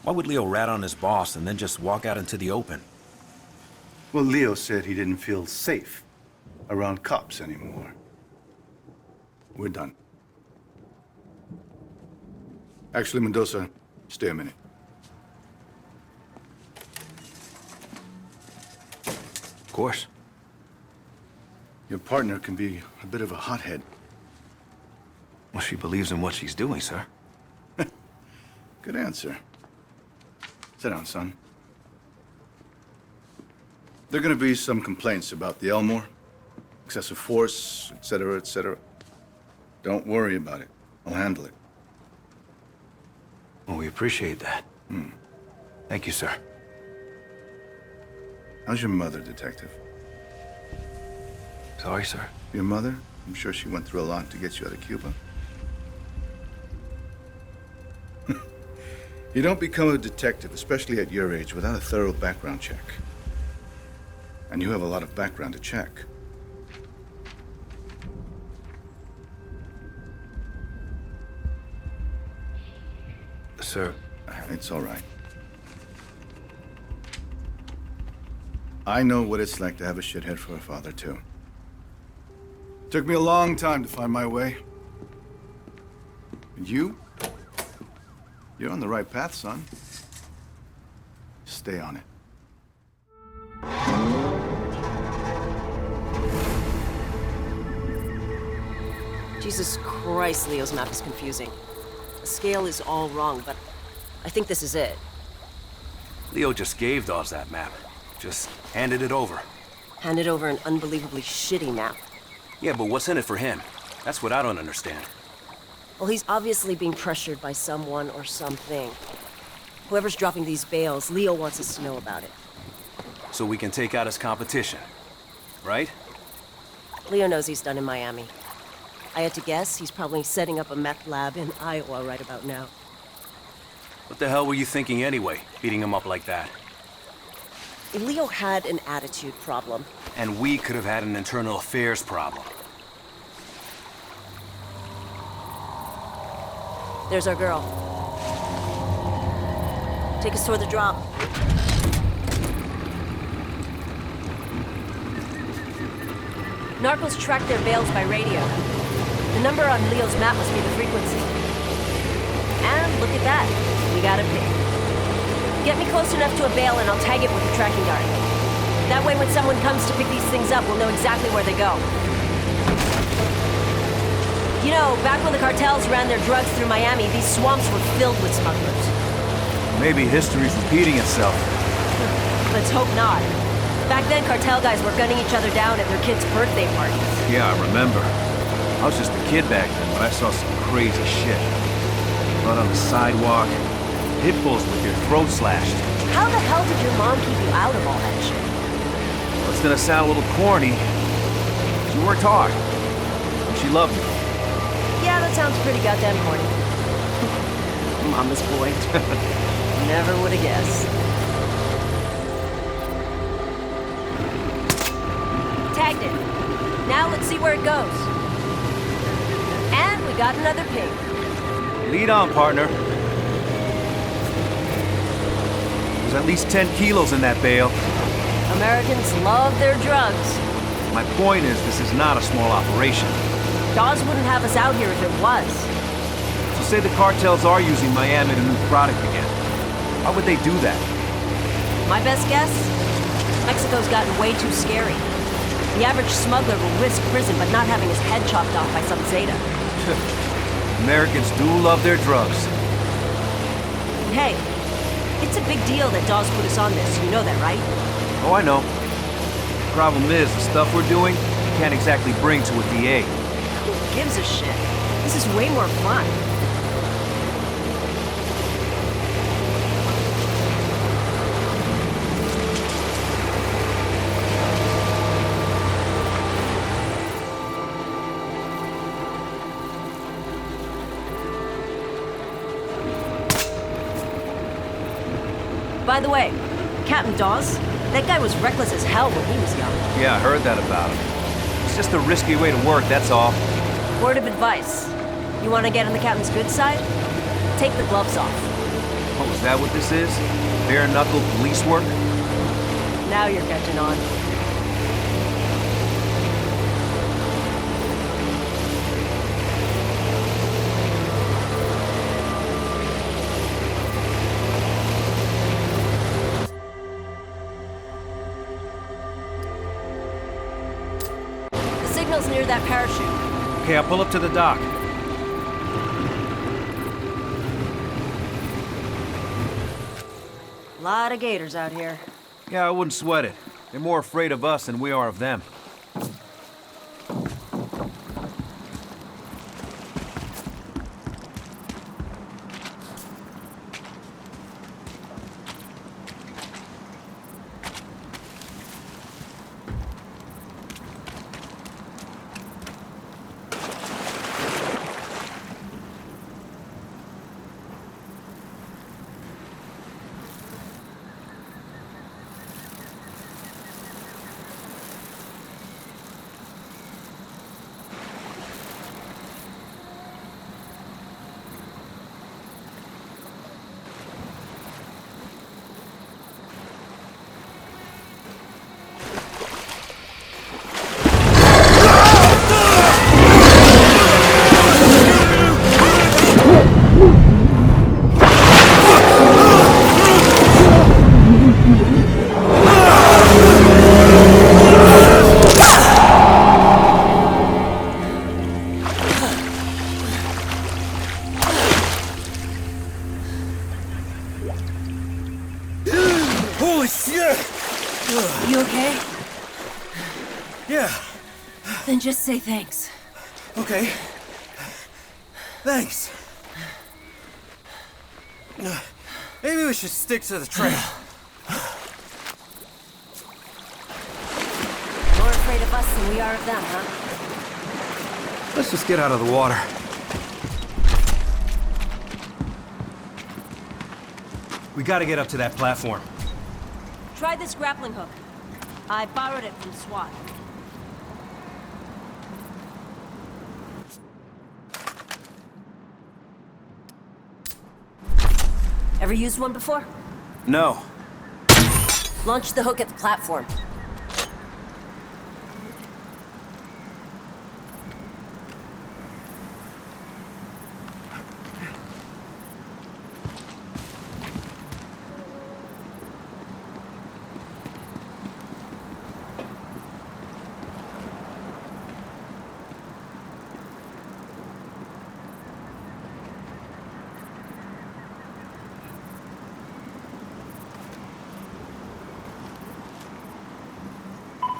Why would Leo rat on his boss and then just walk out into the open? Well, Leo said he didn't feel safe around cops anymore. We're done. Actually, Mendoza, stay a minute. Of course. Your partner can be a bit of a hothead. Well, she believes in what she's doing, sir. Good answer. Sit down, son. There are gonna be some complaints about the Elmore. Excessive force, etc., etc. Don't worry about it. I'll handle it. Well, we appreciate that. Thank you, sir. How's your mother, Detective? Sorry, sir. Your mother? I'm sure she went through a lot to get you out of Cuba. You don't become a detective, especially at your age, without a thorough background check. And you have a lot of background to check. Sir, It's all right. I know what it's like to have a shithead for a father, too. Took me a long time to find my way. And you? You're on the right path, son. Stay on it. Jesus Christ, Leo's map is confusing. The scale is all wrong, but I think this is it. Leo just gave Dawes that map. Just handed it over. Handed over an unbelievably shitty map. Yeah, but what's in it for him? That's what I don't understand. Well, he's obviously being pressured by someone or something. Whoever's dropping these bales, Leo wants us to know about it. So we can take out his competition, right? Leo knows he's done in Miami. I had to guess he's probably setting up a meth lab in Iowa right about now. What the hell were you thinking anyway, beating him up like that? Leo had an attitude problem. And we could have had an internal affairs problem. There's our girl. Take us toward the drop. Narcos track their bales by radio. The number on Leo's map must be the frequency. And look at that. We got a pig. Get me close enough to a bale and I'll tag it with a tracking dart. That way when someone comes to pick these things up, we'll know exactly where they go. You know, back when the cartels ran their drugs through Miami, these swamps were filled with smugglers. Maybe history's repeating itself. Let's hope not. Back then, cartel guys were gunning each other down at their kids' birthday parties. Yeah, I remember. I was just a kid back then, but I saw some crazy shit. Blood on the sidewalk, pit bulls with their throats slashed. How the hell did your mom keep you out of all that shit? Well, it's gonna sound a little corny. She worked hard. And she loved me. Yeah, that sounds pretty goddamn corny. Mama's boy. Never would have guessed. Tagged it. Now let's see where it goes. And we got another pig. Lead on, partner. There's at least 10 kilos in that bale. Americans love their drugs. My point is, this is not a small operation. Dawes wouldn't have us out here if it was. So say the cartels are using Miami to move product again. Why would they do that? My best guess? Mexico's gotten way too scary. The average smuggler will risk prison but not having his head chopped off by some Zeta. Americans do love their drugs. Hey, it's a big deal that Dawes put us on this. You know that, right? Oh, I know. The problem is, the stuff we're doing, you can't exactly bring to a DA. Who gives a shit? This is way more fun. By the way, Captain Dawes, that guy was reckless as hell when he was young. Yeah, I heard that about him. It's just a risky way to work, that's all. Word of advice. You want to get on the captain's good side? Take the gloves off. What was that what this is? Bare-knuckle police work? Now you're catching on. The signal's near that parachute. Okay, I'll pull up to the dock. Lot of gators out here. Yeah, I wouldn't sweat it. They're more afraid of us than we are of them. Holy shit! You okay? Yeah, Then just say thanks. okay. Thanks. Maybe we should stick to the trail. More afraid of us than we are of them, huh? Let's just get out of the water. We gotta get up to that platform. Try this grappling hook. I borrowed it from SWAT. Ever used one before? No. Launch the hook at the platform.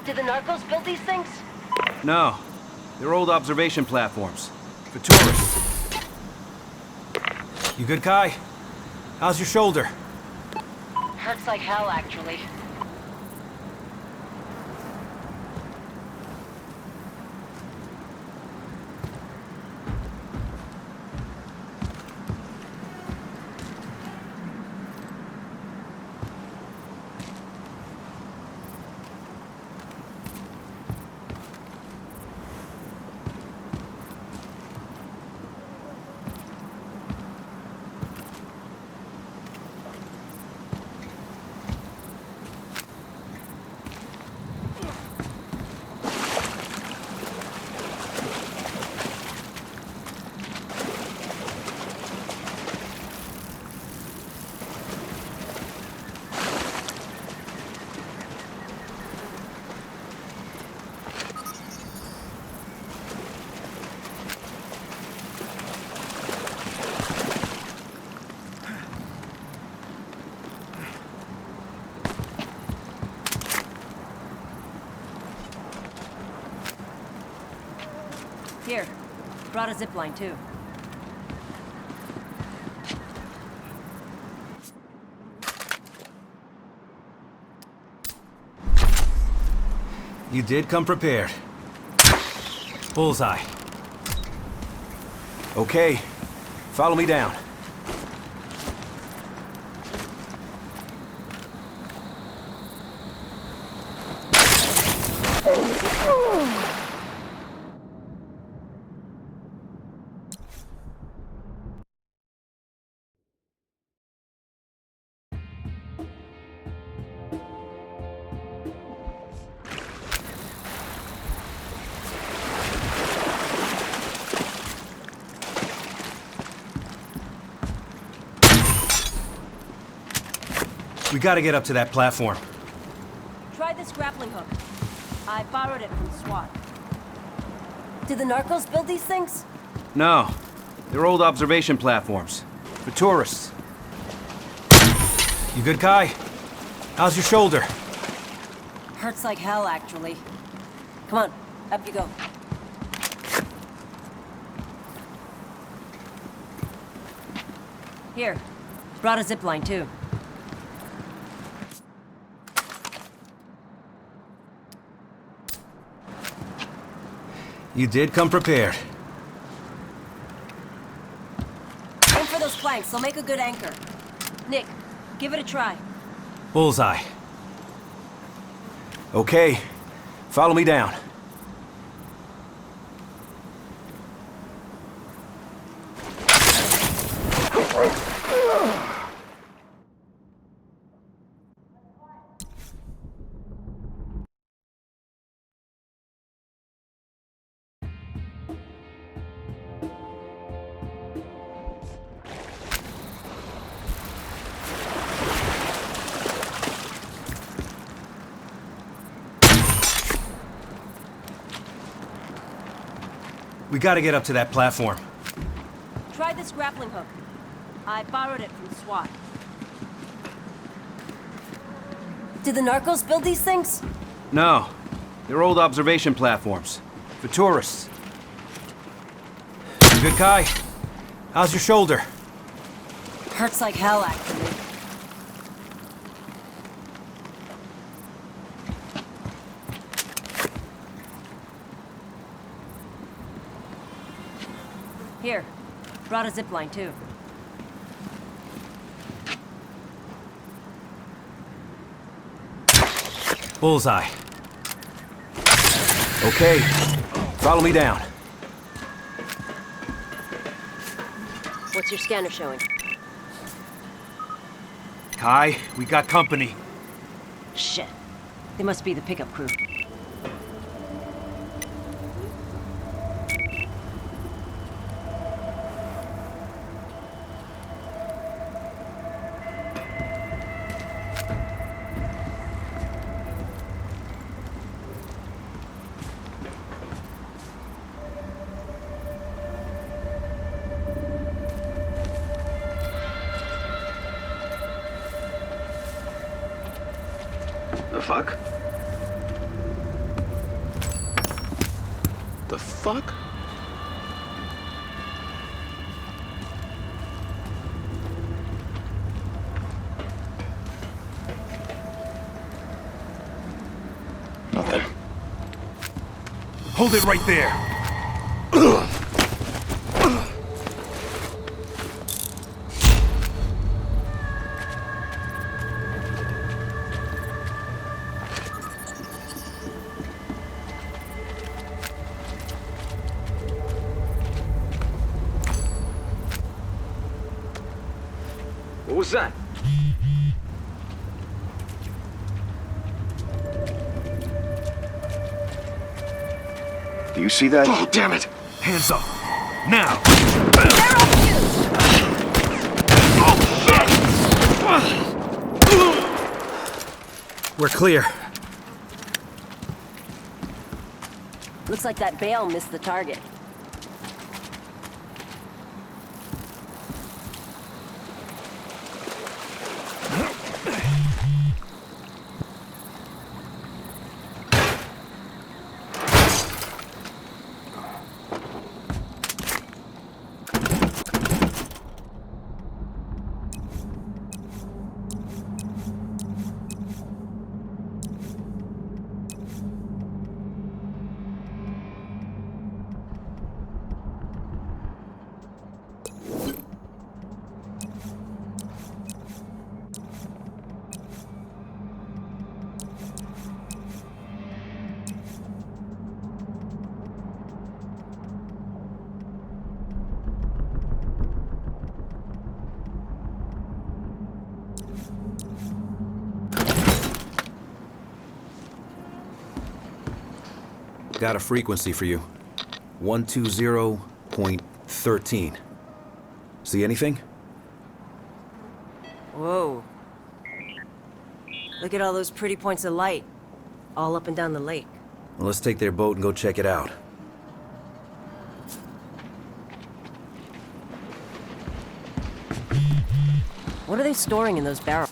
Did the narcos build these things? No. They're old observation platforms. For tourists. You good, Kai? How's your shoulder? Hurts like hell, actually. Here, brought a zipline too. You did come prepared. Bullseye. Okay, follow me down. We gotta get up to that platform. Try this grappling hook. I borrowed it from SWAT. Did the narcos build these things? No. They're old observation platforms. For tourists. You good, Kai? How's your shoulder? Hurts like hell, actually. Come on, up you go. Here, brought a zip line too. You did come prepared. Aim for those planks, they'll make a good anchor. Nick, give it a try. Bullseye. Okay, follow me down. We gotta get up to that platform. Try this grappling hook. I borrowed it from SWAT. Did the narcos build these things? No. They're old observation platforms. For tourists. You good, Kai? How's your shoulder? Hurts like hell, actually. Here, brought a zip line too. Bullseye. Okay, follow me down. What's your scanner showing? Kai, we got company. Shit. They must be the pickup crew. The fuck? The fuck? Nothing. Hold it right there. What was that? Do you see that? Oh, damn it! Hands up. Now. We're clear. Looks like that bale missed the target. Got a frequency for you. 120.13. See anything? Whoa. Look at all those pretty points of light. All up and down the lake. Well, let's take their boat and go check it out. What are they storing in those barrels?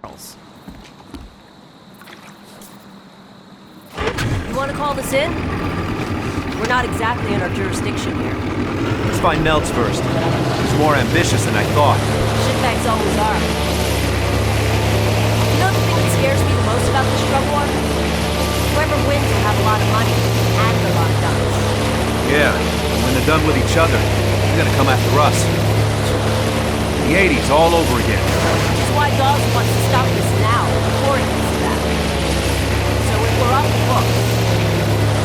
You want to call this in? We're not exactly in our jurisdiction here. Let's find Meltz first. He's more ambitious than I thought. Shitbags always are. You know the thing that scares me the most about this drug war? Whoever wins will have a lot of money and a lot of guns. Yeah, and when they're done with each other, they're gonna come after us. The 80s all over again. Which is why Dawes wants to stop this now, before it gets to that. So if we're off the books,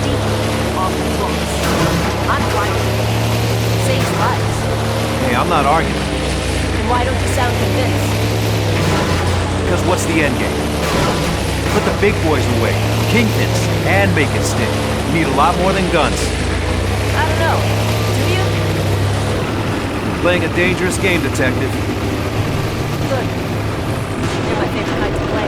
deeply off the books, I'm fine with it. Saves lives. Hey, I'm not arguing. Then why don't you sound convinced? Because what's the end game? Put the big boys away, kingpins, and make it stick. You need a lot more than guns. I don't know. Do you? You're playing a dangerous game, detective. Good. You're my favorite kind to play.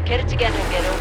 Get it together, Ghetto.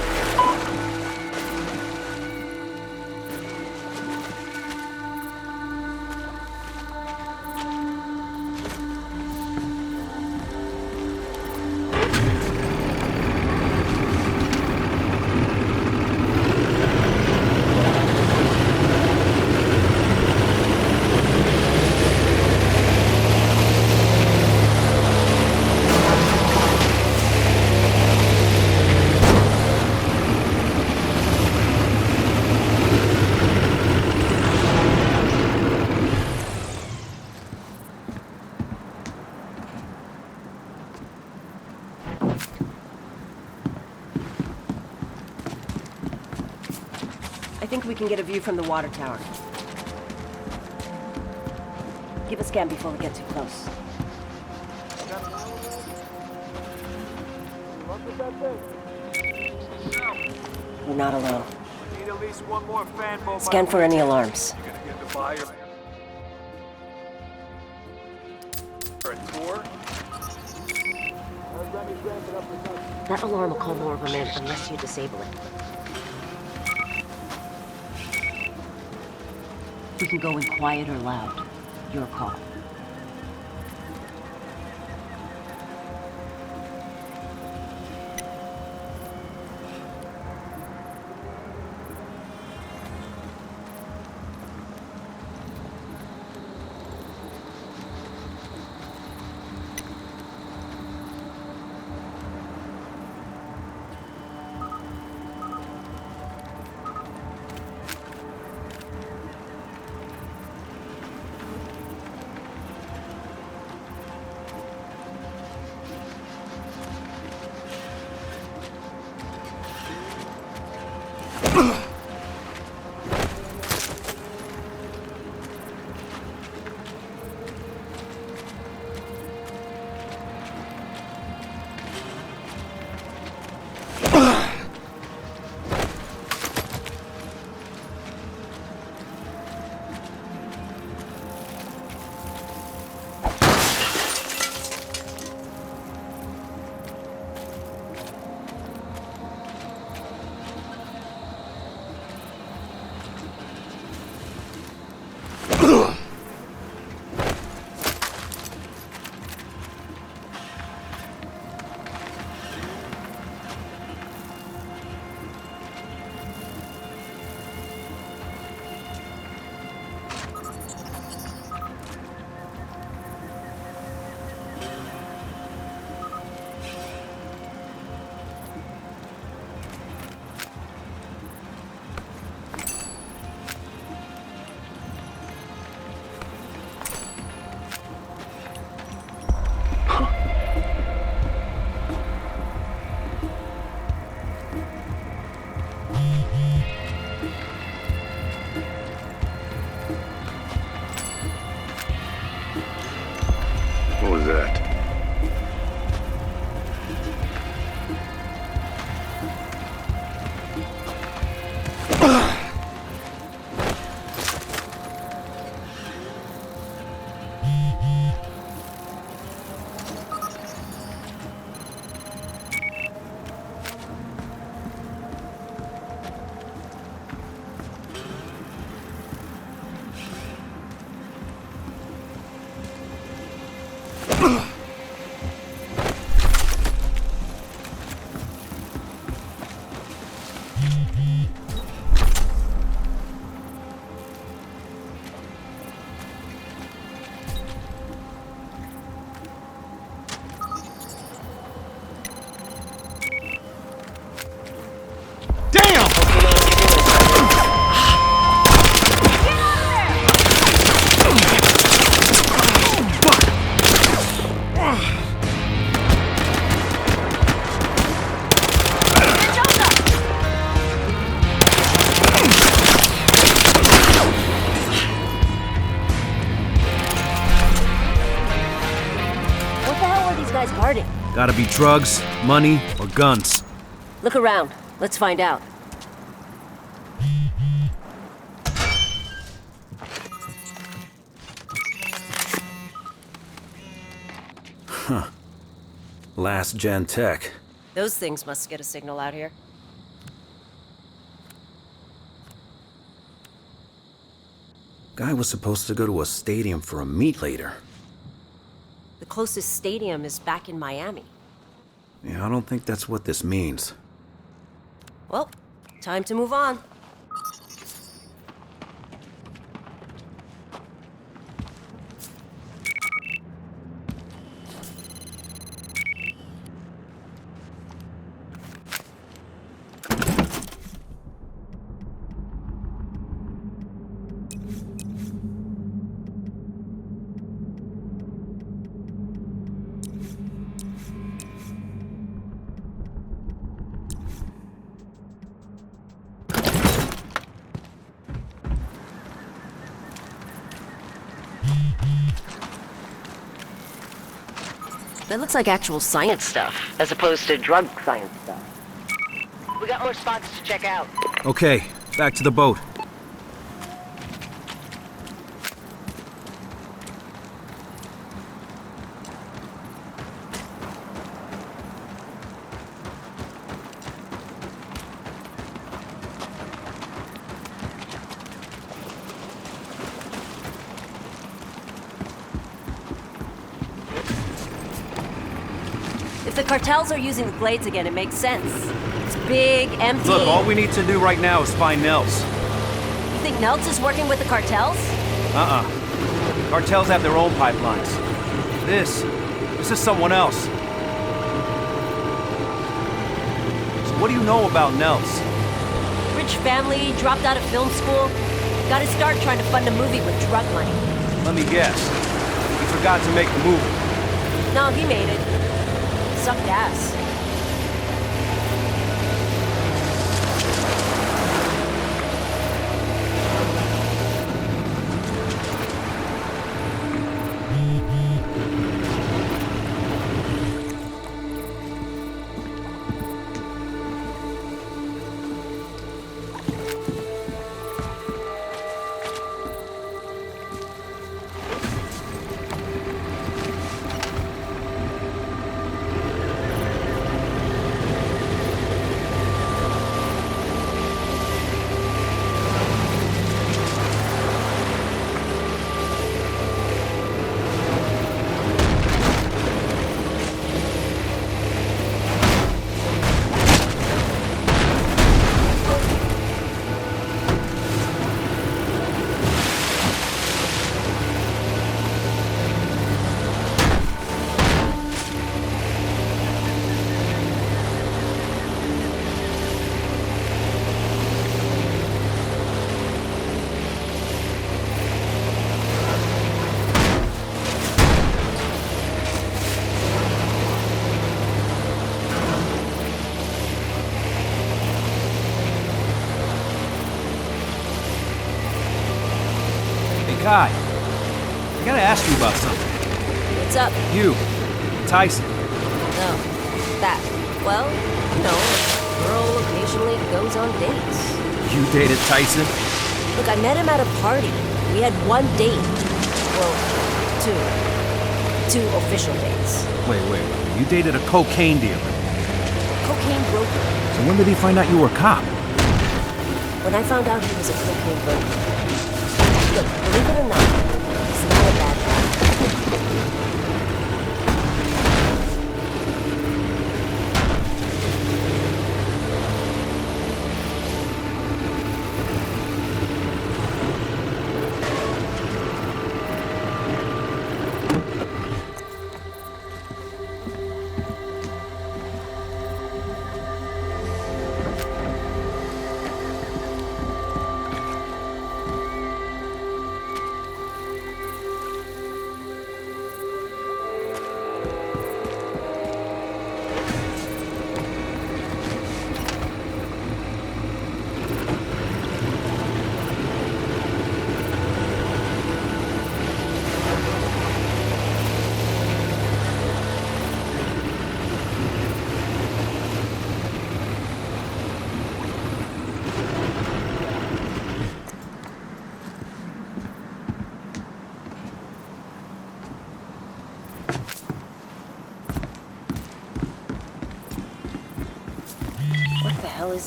I think we can get a view from the water tower. Give a scan before we get too close. We're not alone. Need at least one more fan boat. Scan for any alarms. You're gonna get the buyer. For a tour? That alarm will call more of them in unless you disable it. We can go in quiet or loud. Your call. Gotta be drugs, money, or guns. Look around. Let's find out. Last gen tech. Those things must get a signal out here. Guy was supposed to go to a stadium for a meet later. The closest stadium is back in Miami. Yeah, I don't think that's what this means. Well, time to move on. That looks like actual science stuff, as opposed to drug science stuff. We got more spots to check out. Okay, back to the boat. If the cartels are using the glades again, it makes sense. It's big, empty. Look, all we need to do right now is find Nels. You think Nelts is working with the cartels? Cartels have their own pipelines. This is someone else. So what do you know about Nels? Rich family, dropped out of film school. Got his start trying to fund a movie with drug money. Let me guess. He forgot to make the movie. No, he made it. Sucked ass. Kai, I gotta ask you about something. What's up? You, Tyson. No. That. Well, you know, a girl occasionally goes on dates. You dated Tyson? Look, I met him at a party. We had one date. Well, two. Two official dates. Wait. You dated a cocaine dealer. Cocaine broker. So when did he find out you were a cop? When I found out he was a cocaine broker. Look, believe it or not, he's not a bad guy.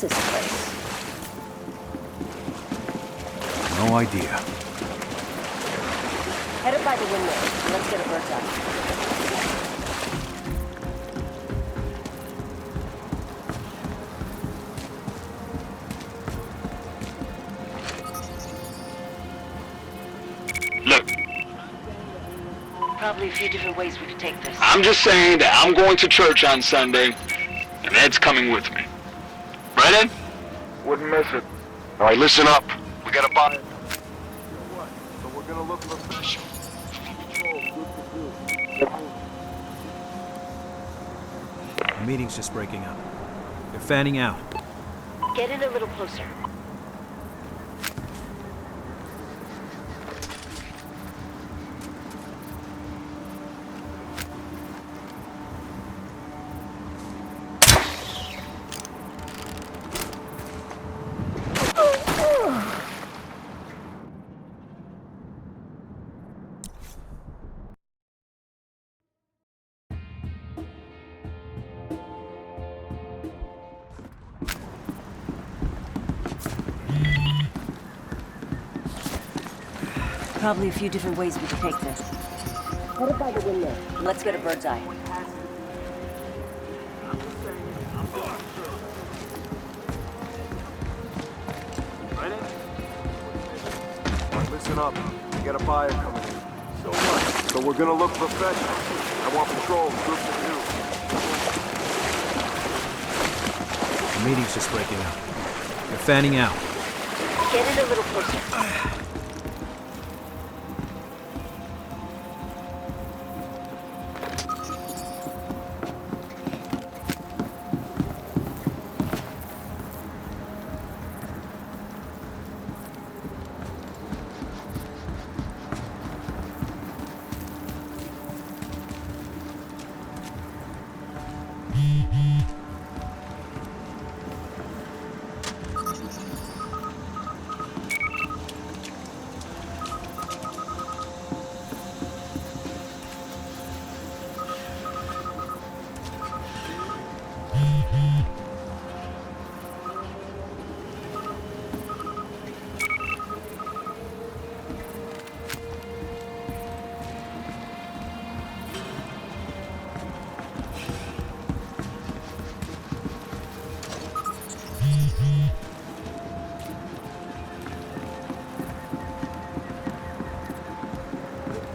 this place? No idea. Head up by the windmill. Let's get a bird's eye. Look, Probably a few different ways we could take this. I'm just saying that I'm going to church on Sunday, and Ed's coming with me. Right, Ed? Wouldn't miss it. All right, listen up. We got a bot. What? So we're gonna look for official. The meeting's just breaking up. They're fanning out. Get in a little closer. Probably a few different ways we could take this. Head up by the windmill. Let's get a bird's eye. Ready? Listen up. We got a buyer coming in. So what? So we're gonna look professional. I want patrol, groups of you. The meeting's just breaking up. They're fanning out. Get in a little closer.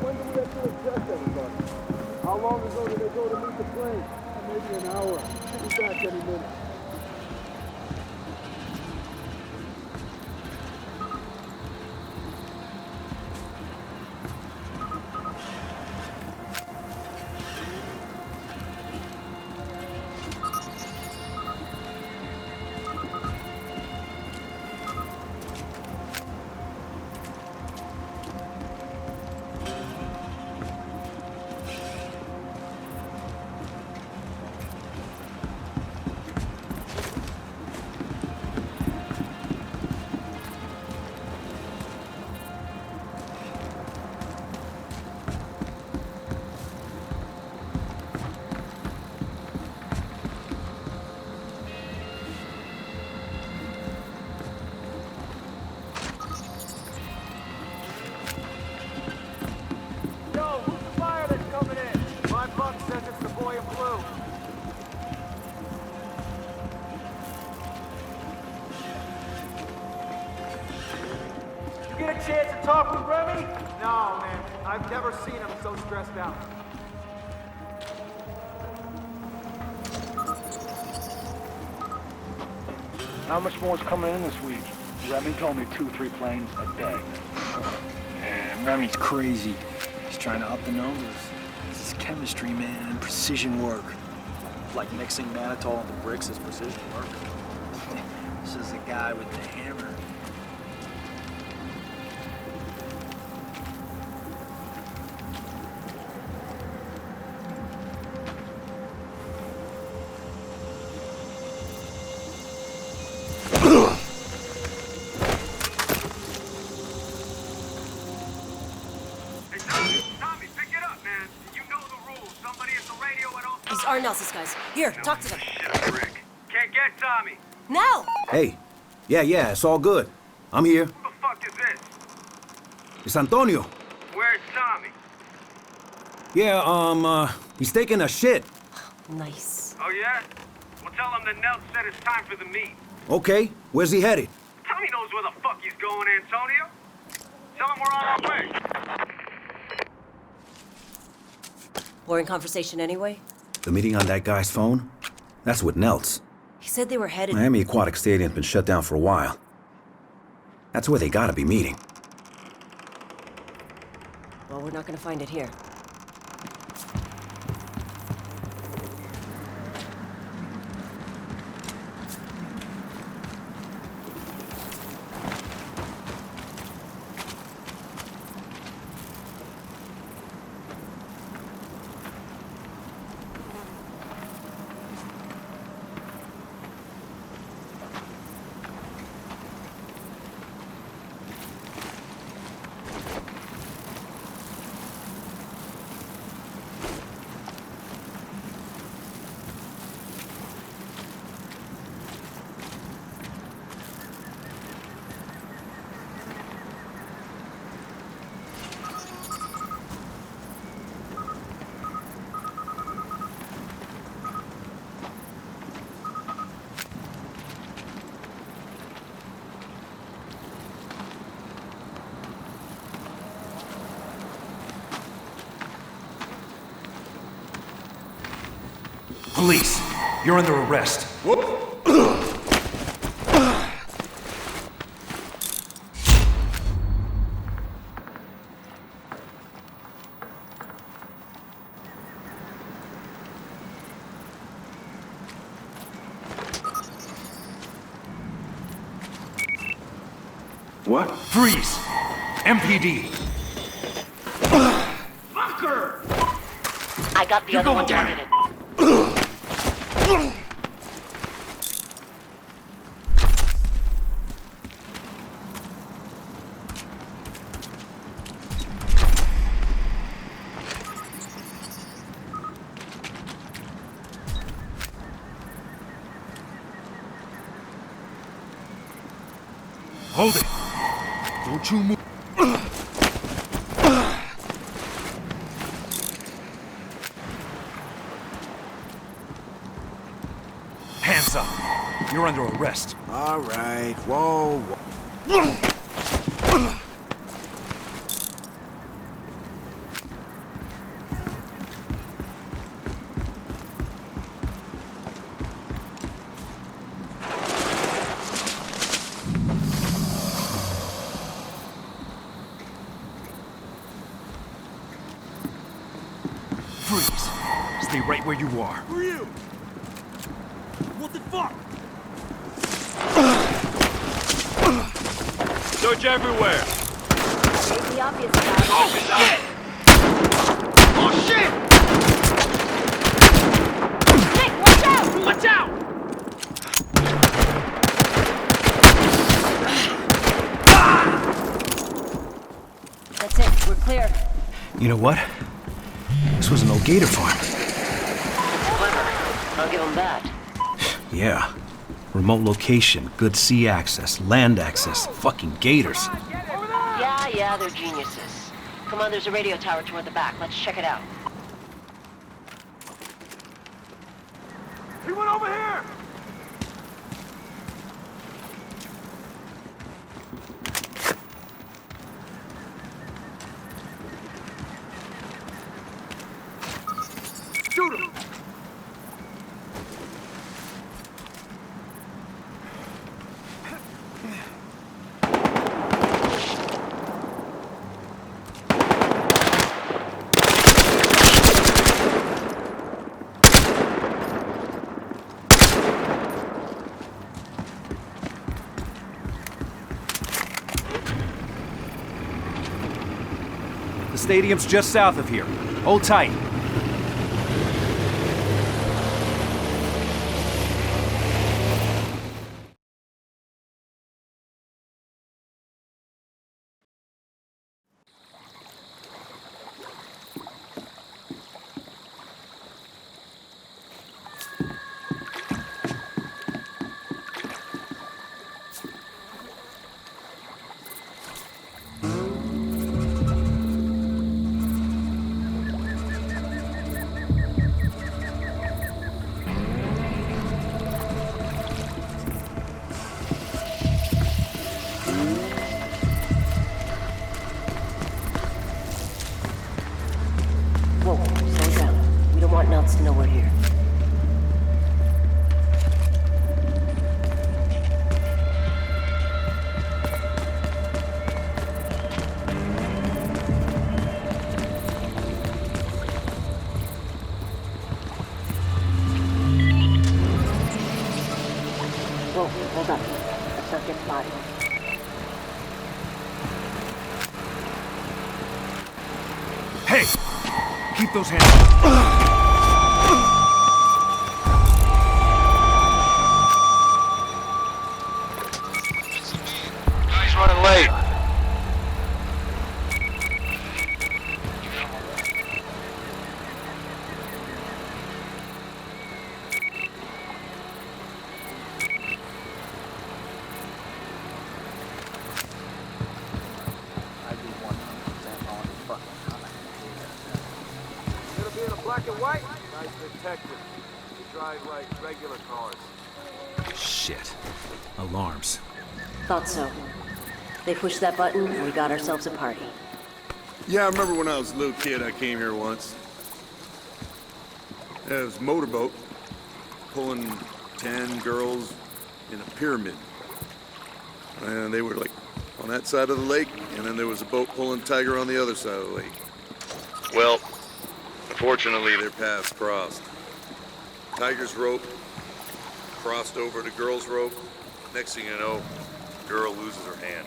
When do we have to adjust everybody? How long ago did they go to meet the plane? Maybe an hour. Should be back any minute. Yo, who's the buyer that's coming in? My buck says it's the boy in blue. You get a chance to talk with Remy? No, man. I've never seen him so stressed out. How much more is coming in this week? Remy told me 2-3 planes a day. Man, Remy's crazy. He's trying to up the numbers. This is chemistry, man. Precision work. Like mixing mannitol into bricks is precision work. This is the guy with the hammer. Tommy, pick it up, man. You know the rules. Somebody at the radio at all These are Nelson's guys. Here, talk to them. Shit, Rick. Can't get Tommy. Now! Hey. Yeah, it's all good. I'm here. Who the fuck is this? It's Antonio. Where's Tommy? Yeah, he's taking a shit. Nice. Oh, yeah? Well, tell him that Nelt said it's time for the meet. Okay, where's he headed? Tommy knows where the fuck he's going, Antonio. Tell him we're on our way. Boring conversation anyway? The meeting on that guy's phone? That's with Nelts. He said they were headed... Miami Aquatic Stadium's been shut down for a while. That's where they gotta be meeting. Well, we're not gonna find it here. Police, you're under arrest. What? Freeze! MPD! I got the other one targeted. Hold it! Don't you move! Hands up! You're under arrest. All right. Whoa. Freeze! Stay right where you are. Who are you? What the fuck? Search everywhere. It's the obvious guy. Oh, shit! Oh, shit! Nick, watch out! Watch out! That's it, we're clear. You know what? This was an old gator farm. Clever. I'll give him that. Yeah. Remote location, good sea access, land access, fucking gators. Yeah, they're geniuses. Come on, there's a radio tower toward the back. Let's check it out. He went over here! Shoot him! The stadium's just south of here. Hold tight. Hey! Keep those hands up. Guy's running late. It'll be in a black and white. Nice detective. You drive like regular cars. Shit. Alarms. Thought so. They pushed that button, and we got ourselves a party. Yeah, I remember when I was a little kid, I came here once. Yeah, it was a motorboat, pulling 10 girls in a pyramid. And they were like on that side of the lake, and then there was a boat pulling Tiger on the other side of the lake. Well, unfortunately, their paths crossed. Tiger's rope crossed over to girl's rope. Next thing you know, the girl loses her hand.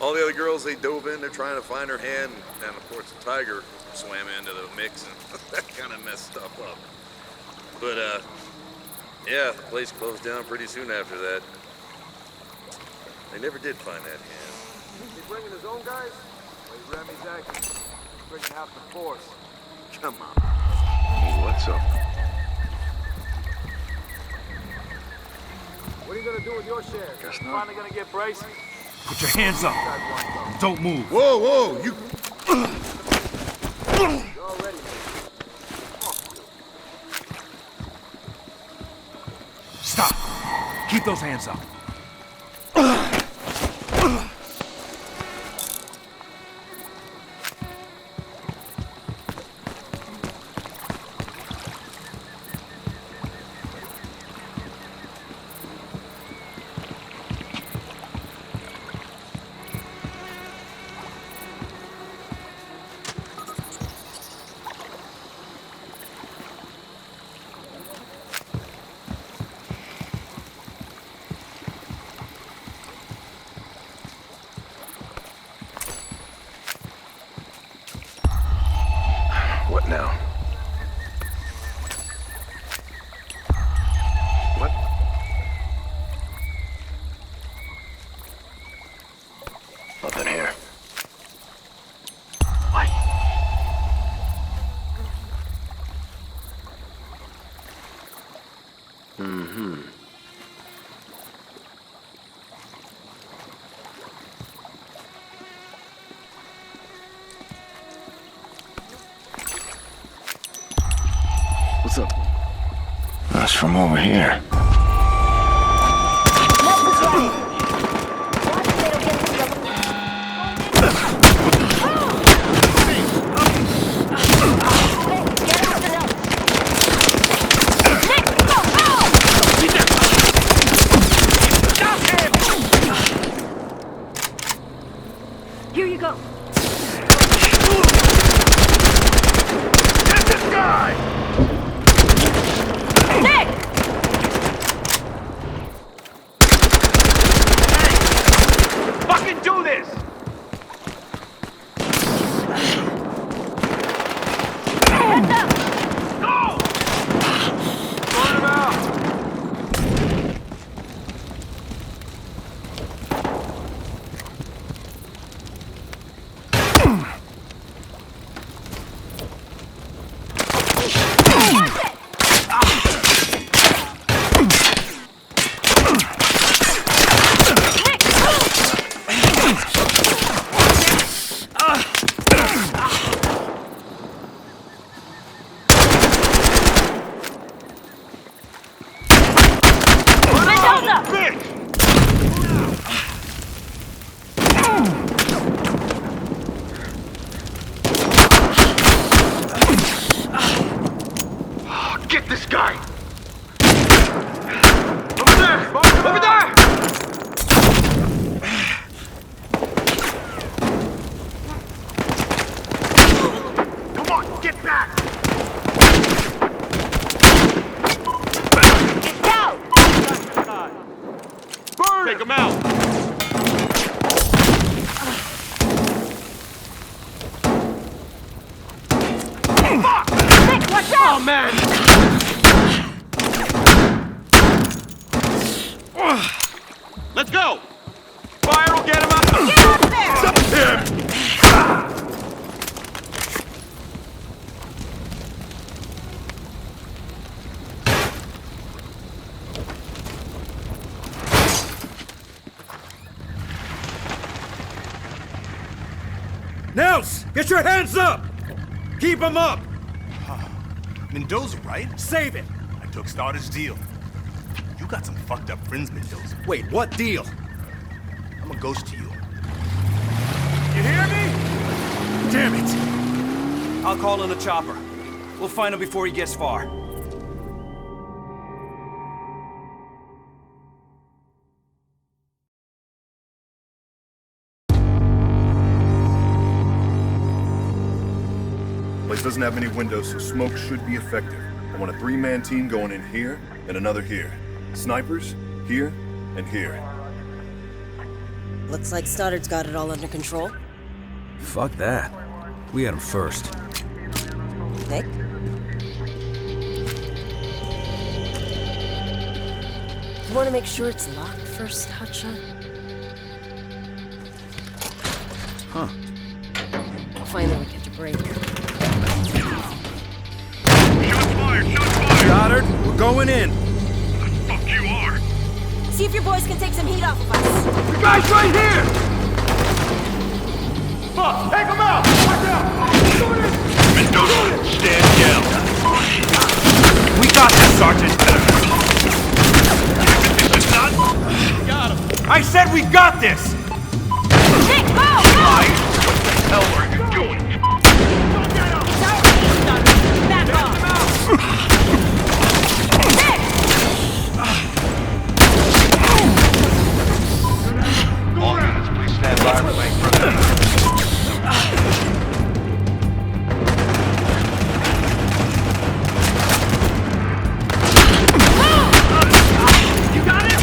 All the other girls, they dove in, they're trying to find her hand, and of course the tiger swam into the mix, and that kind of messed stuff up. But, yeah, the place closed down pretty soon after that. They never did find that hand. He bringing his own guys? Or he's Remy's acting? He's bringing out the force. Come on. Hey, what's up? What are you gonna do with your share? Guess not. Finally gonna get braced? Put your hands up. And don't move. Whoa, whoa, you... You're already Stop. Keep those hands up. What now? What? Nothing here. What? Mm-hmm. What's up? That's from over here. Here you go. Get this guy! Nick! Fucking do this! Heads up! Go! Burn him out! man! Let's go! Fire will get him up! Get up there! Stop him! Nels! Get your hands up! Keep them up! Mendoza, right? Save it! I took Starter's deal. You got some fucked up friends, Mendoza. Wait, what deal? I'm a ghost to you. You hear me? Damn it! I'll call in a chopper. We'll find him before he gets far. Place doesn't have many windows, so smoke should be effective. I want a 3-man team going in here and another here. Snipers, here and here. Looks like Stoddard's got it all under control. Fuck that. We had him first. Nick? You want to make sure it's locked first, Hotshot? Huh. Finally catch a break. Stoddard, we're going in. Fuck you are! See if your boys can take some heat off of us. The guy's right here! Fuck! Take him out! Watch out! Mendoza, stand down. We got this, Sergeant. This is not... Got him. I said we got this! Nick, go! Go! What the hell are you doing? Back off! Nick! All units, please stand by for lane further. You got it?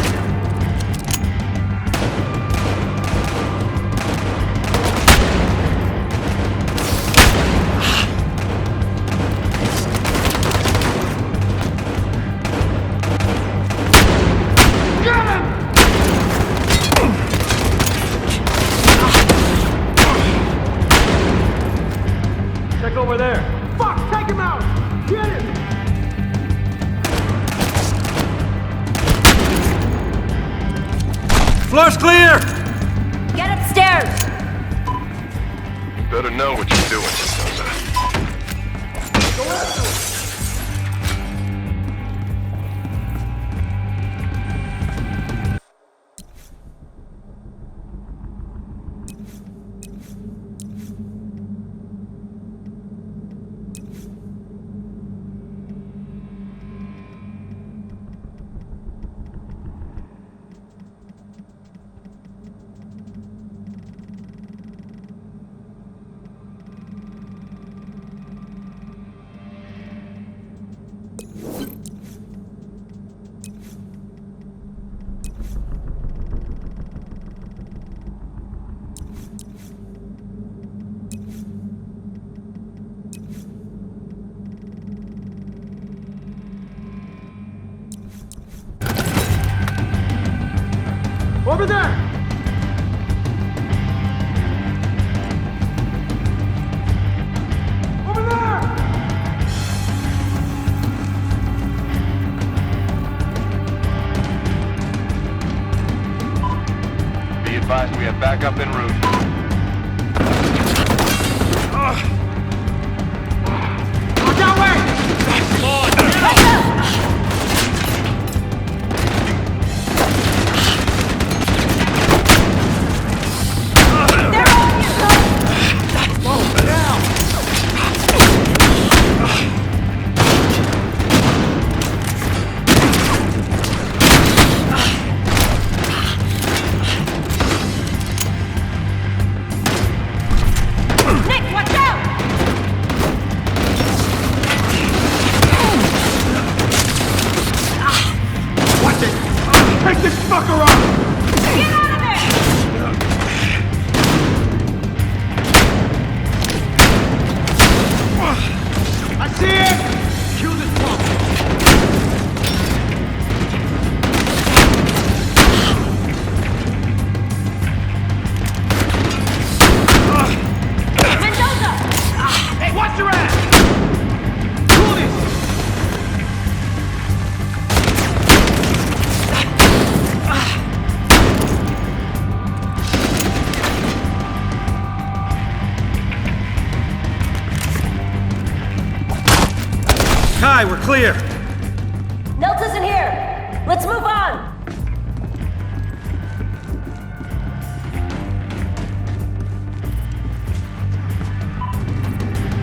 Check over there. Fuck! Take him out! Get him! Floor's clear! Get upstairs! You better know what you're doing, Mendoza. Over there! Over there! Be advised, we have backup en route. Look that way! guy, we're clear. Nelt isn't here. Let's move on.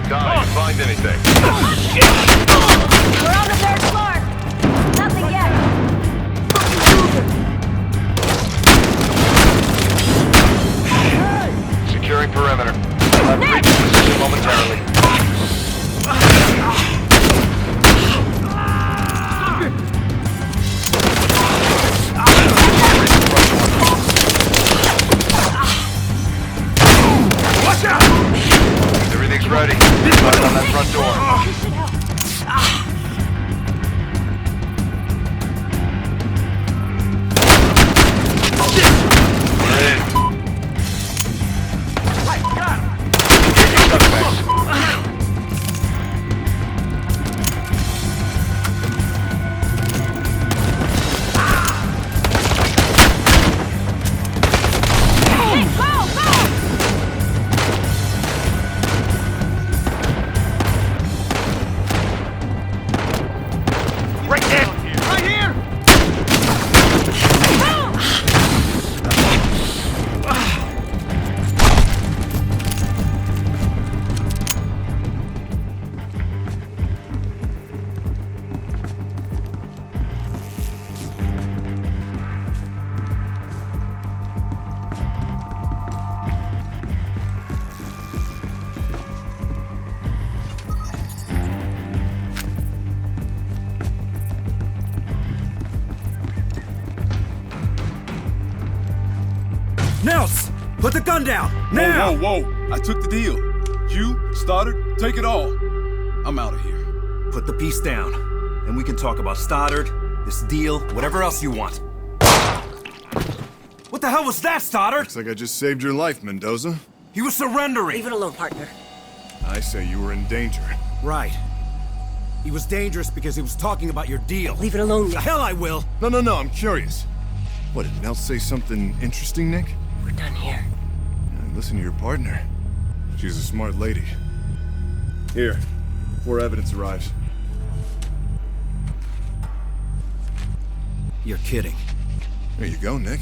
Guys, find anything? We're on the 3rd floor. Nothing yet. Securing perimeter. I'll reach position momentarily. Watch out! Everything's ready. Right on that front door. We're in. Get your suspects. Nels, put the gun down, now! Whoa, whoa. I took the deal. You, Stoddard, take it all. I'm out of here. Put the piece down, and we can talk about Stoddard, this deal, whatever else you want. What the hell was that, Stoddard? Looks like I just saved your life, Mendoza. He was surrendering. Leave it alone, partner. I say you were in danger. Right. He was dangerous because he was talking about your deal. Leave it alone, The Nick. hell I will. No, I'm curious. What, did Nels say something interesting, Nick? We're done here. Listen to your partner. She's a smart lady. Here, before evidence arrives. You're kidding. There you go, Nick.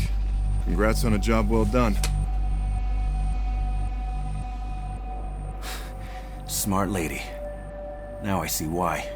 Congrats on a job well done. Smart lady. Now I see why.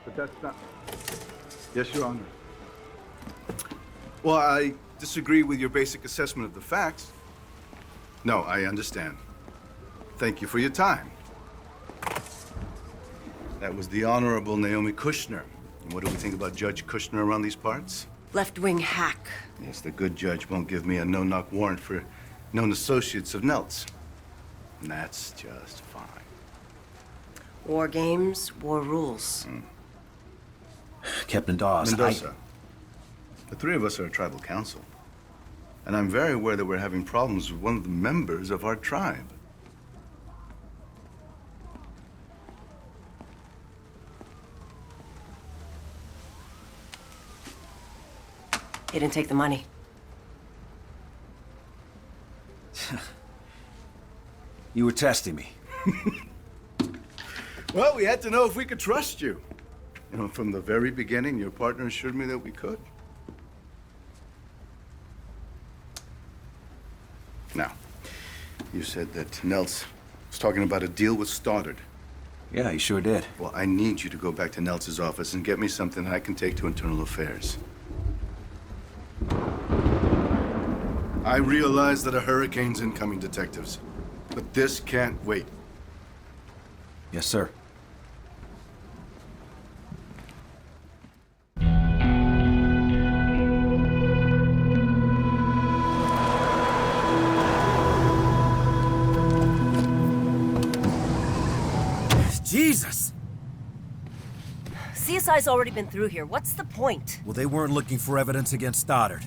But that's not... Yes, Your Honor. Well, I disagree with your basic assessment of the facts. No, I understand. Thank you for your time. That was the Honorable Naomi Kushner. And what do we think about Judge Kushner around these parts? Left-wing hack. Yes, the good judge won't give me a no-knock warrant for known associates of Nelt's. And that's just fine. War games, war rules. Captain Dawes, Mendoza, the three of us are a tribal council. And I'm very aware that we're having problems with one of the members of our tribe. He didn't take the money. You were testing me. Well, we had to know if we could trust you. You know, from the very beginning, your partner assured me that we could. Now, you said that Nels was talking about a deal with Stoddard. Yeah, he sure did. Well, I need you to go back to Nels's office and get me something I can take to Internal Affairs. I realize that a hurricane's incoming, detectives. But this can't wait. Yes, sir. Jesus! CSI's already been through here. What's the point? Well, they weren't looking for evidence against Stoddard.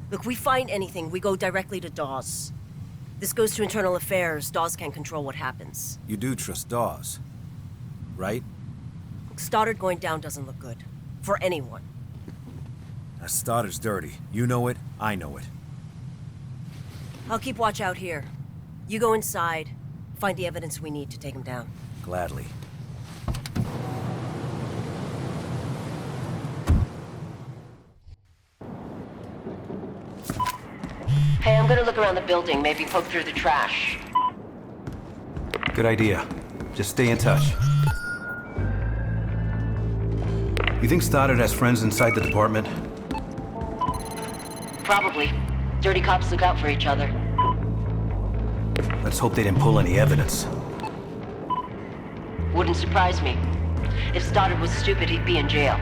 Look, we find anything, we go directly to Dawes. This goes to Internal Affairs. Dawes can't control what happens. You do trust Dawes, right? Look, Stoddard going down doesn't look good. For anyone. Now, Stoddard's dirty. You know it, I know it. I'll keep watch out here. You go inside, find the evidence we need to take him down. Gladly. Hey, I'm gonna look around the building, maybe poke through the trash. Good idea. Just stay in touch. You think Stoddard has friends inside the department? Probably. Dirty cops look out for each other. Let's hope they didn't pull any evidence. Wouldn't surprise me. If Stoddard was stupid, he'd be in jail.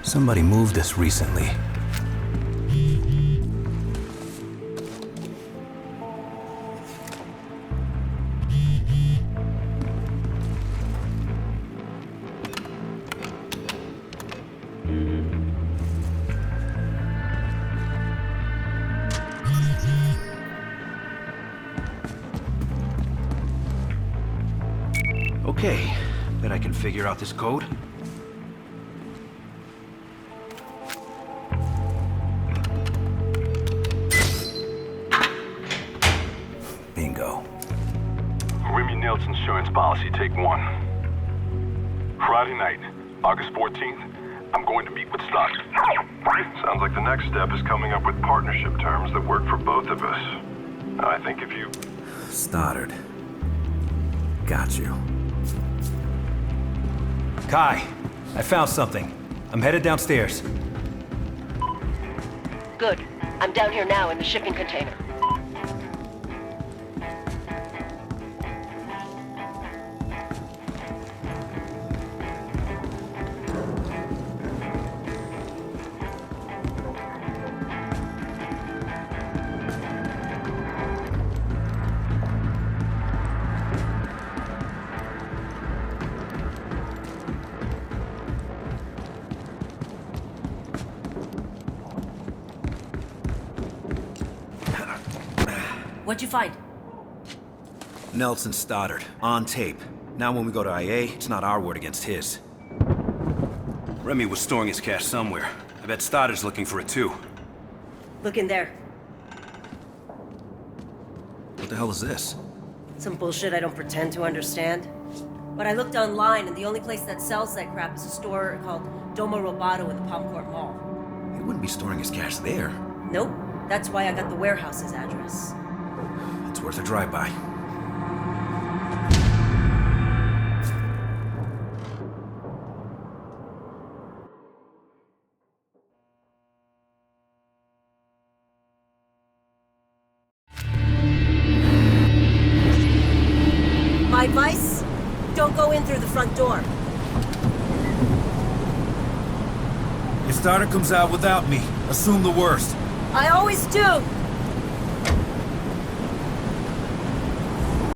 Somebody moved this recently. Okay, bet I can figure out this code. Bingo. Remy Nelson's insurance policy, take one. Friday night, August 14th, I'm going to meet with Stoddard. Sounds like the next step is coming up with partnership terms that work for both of us. I think if you... Stoddard. Got you. Kai, I found something. I'm headed downstairs. Good. I'm down here now in the shipping container. What'd you find? Nelson Stoddard, on tape. Now when we go to IA, it's not our word against his. Remy was storing his cash somewhere. I bet Stoddard's looking for it too. Look in there. What the hell is this? Some bullshit I don't pretend to understand. But I looked online, and the only place that sells that crap is a store called Domo Roboto in the Palm Court Mall. He wouldn't be storing his cash there. Nope. That's why I got the warehouse's address. It's worth a drive-by. My advice? Don't go in through the front door. If Stoddard comes out without me, assume the worst. I always do!